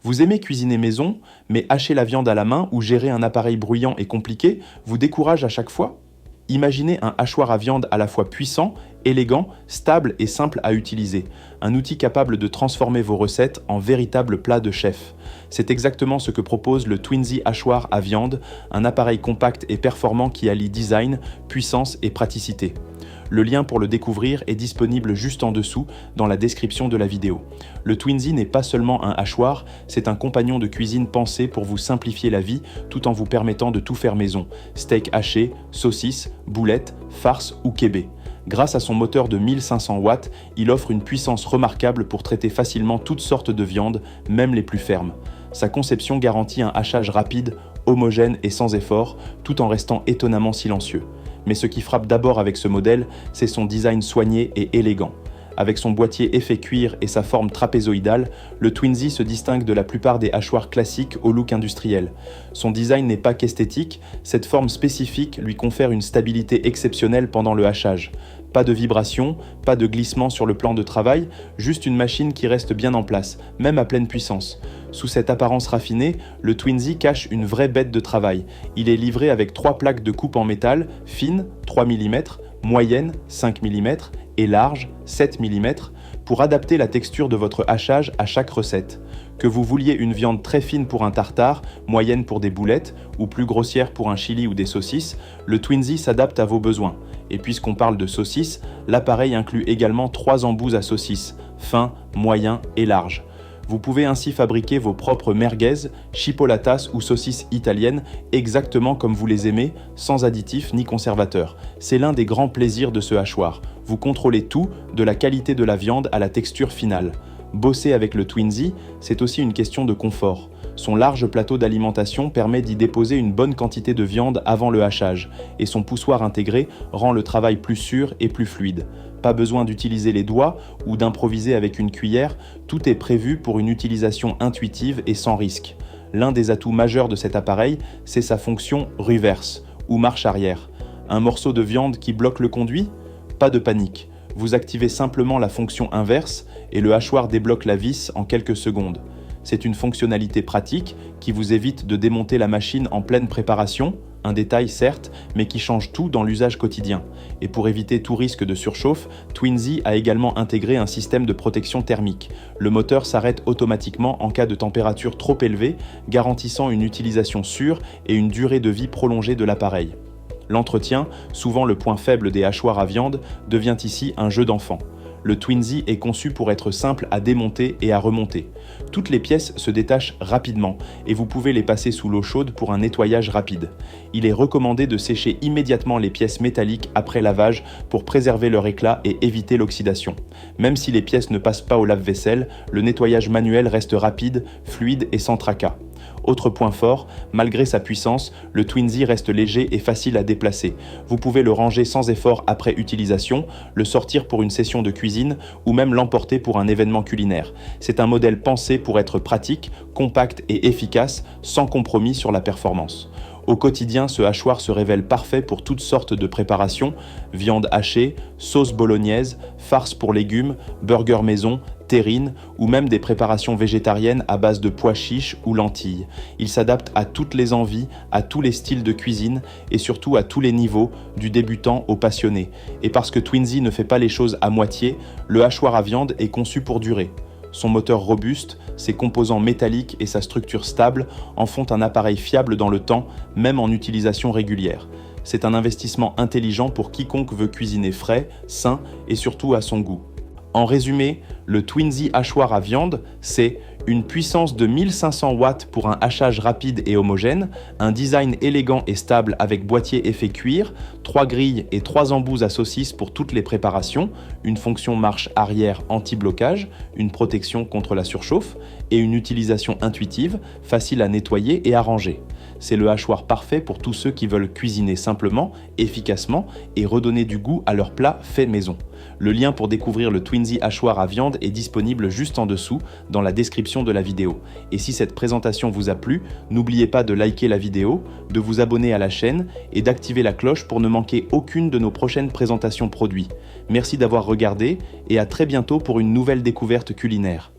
Vous aimez cuisiner maison, mais hacher la viande à la main ou gérer un appareil bruyant et compliqué vous décourage à chaque fois? Imaginez un hachoir à viande à la fois puissant, élégant, stable et simple à utiliser. Un outil capable de transformer vos recettes en véritables plats de chef. C'est exactement ce que propose le Twinsy hachoir à viande, un appareil compact et performant qui allie design, puissance et praticité. Le lien pour le découvrir est disponible juste en dessous dans la description de la vidéo. Le Twinsy n'est pas seulement un hachoir, c'est un compagnon de cuisine pensé pour vous simplifier la vie tout en vous permettant de tout faire maison. Steak haché, saucisses, boulettes, farces ou kébé. Grâce à son moteur de 1500 watts, il offre une puissance remarquable pour traiter facilement toutes sortes de viandes, même les plus fermes. Sa conception garantit un hachage rapide, homogène et sans effort, tout en restant étonnamment silencieux. Mais ce qui frappe d'abord avec ce modèle, c'est son design soigné et élégant. Avec son boîtier effet cuir et sa forme trapézoïdale, le Twinsy se distingue de la plupart des hachoirs classiques au look industriel. Son design n'est pas qu'esthétique, cette forme spécifique lui confère une stabilité exceptionnelle pendant le hachage. Pas de vibration, pas de glissement sur le plan de travail, juste une machine qui reste bien en place, même à pleine puissance. Sous cette apparence raffinée, le Twinsy cache une vraie bête de travail. Il est livré avec 3 plaques de coupe en métal, fines, 3 mm, moyenne, 5 mm, et large, 7 mm, pour adapter la texture de votre hachage à chaque recette. Que vous vouliez une viande très fine pour un tartare, moyenne pour des boulettes, ou plus grossière pour un chili ou des saucisses, le Twinsy s'adapte à vos besoins. Et puisqu'on parle de saucisses, l'appareil inclut également 3 embouts à saucisses, fins, moyens et larges. Vous pouvez ainsi fabriquer vos propres merguez, chipolatas ou saucisses italiennes exactement comme vous les aimez, sans additifs ni conservateurs. C'est l'un des grands plaisirs de ce hachoir. Vous contrôlez tout, de la qualité de la viande à la texture finale. Bosser avec le Twinsy, c'est aussi une question de confort. Son large plateau d'alimentation permet d'y déposer une bonne quantité de viande avant le hachage, et son poussoir intégré rend le travail plus sûr et plus fluide. Pas besoin d'utiliser les doigts ou d'improviser avec une cuillère, tout est prévu pour une utilisation intuitive et sans risque. L'un des atouts majeurs de cet appareil, c'est sa fonction reverse, ou marche arrière. Un morceau de viande qui bloque le conduit? Pas de panique. Vous activez simplement la fonction inverse et le hachoir débloque la vis en quelques secondes. C'est une fonctionnalité pratique qui vous évite de démonter la machine en pleine préparation, un détail certes, mais qui change tout dans l'usage quotidien. Et pour éviter tout risque de surchauffe, Twinsy a également intégré un système de protection thermique. Le moteur s'arrête automatiquement en cas de température trop élevée, garantissant une utilisation sûre et une durée de vie prolongée de l'appareil. L'entretien, souvent le point faible des hachoirs à viande, devient ici un jeu d'enfant. Le Twinsy est conçu pour être simple à démonter et à remonter. Toutes les pièces se détachent rapidement et vous pouvez les passer sous l'eau chaude pour un nettoyage rapide. Il est recommandé de sécher immédiatement les pièces métalliques après lavage pour préserver leur éclat et éviter l'oxydation. Même si les pièces ne passent pas au lave-vaisselle, le nettoyage manuel reste rapide, fluide et sans tracas. Autre point fort, malgré sa puissance, le Twinsy reste léger et facile à déplacer. Vous pouvez le ranger sans effort après utilisation, le sortir pour une session de cuisine ou même l'emporter pour un événement culinaire. C'est un modèle pensé pour être pratique, compact et efficace, sans compromis sur la performance. Au quotidien, ce hachoir se révèle parfait pour toutes sortes de préparations, viande hachée, sauce bolognaise, farce pour légumes, burger maison, terrine ou même des préparations végétariennes à base de pois chiches ou lentilles. Il s'adapte à toutes les envies, à tous les styles de cuisine et surtout à tous les niveaux, du débutant au passionné. Et parce que Twinsy ne fait pas les choses à moitié, le hachoir à viande est conçu pour durer. Son moteur robuste, ses composants métalliques et sa structure stable en font un appareil fiable dans le temps, même en utilisation régulière. C'est un investissement intelligent pour quiconque veut cuisiner frais, sain et surtout à son goût. En résumé, le Twinsy hachoir à viande, c'est une puissance de 1500 watts pour un hachage rapide et homogène, un design élégant et stable avec boîtier effet cuir, 3 grilles et 3 embouts à saucisses pour toutes les préparations, une fonction marche arrière anti-blocage, une protection contre la surchauffe et une utilisation intuitive, facile à nettoyer et à ranger. C'est le hachoir parfait pour tous ceux qui veulent cuisiner simplement, efficacement et redonner du goût à leurs plats faits maison. Le lien pour découvrir le Twinsy hachoir à viande est disponible juste en dessous dans la description de la vidéo. Et si cette présentation vous a plu, n'oubliez pas de liker la vidéo, de vous abonner à la chaîne et d'activer la cloche pour ne manquer aucune de nos prochaines présentations produits. Merci d'avoir regardé et à très bientôt pour une nouvelle découverte culinaire.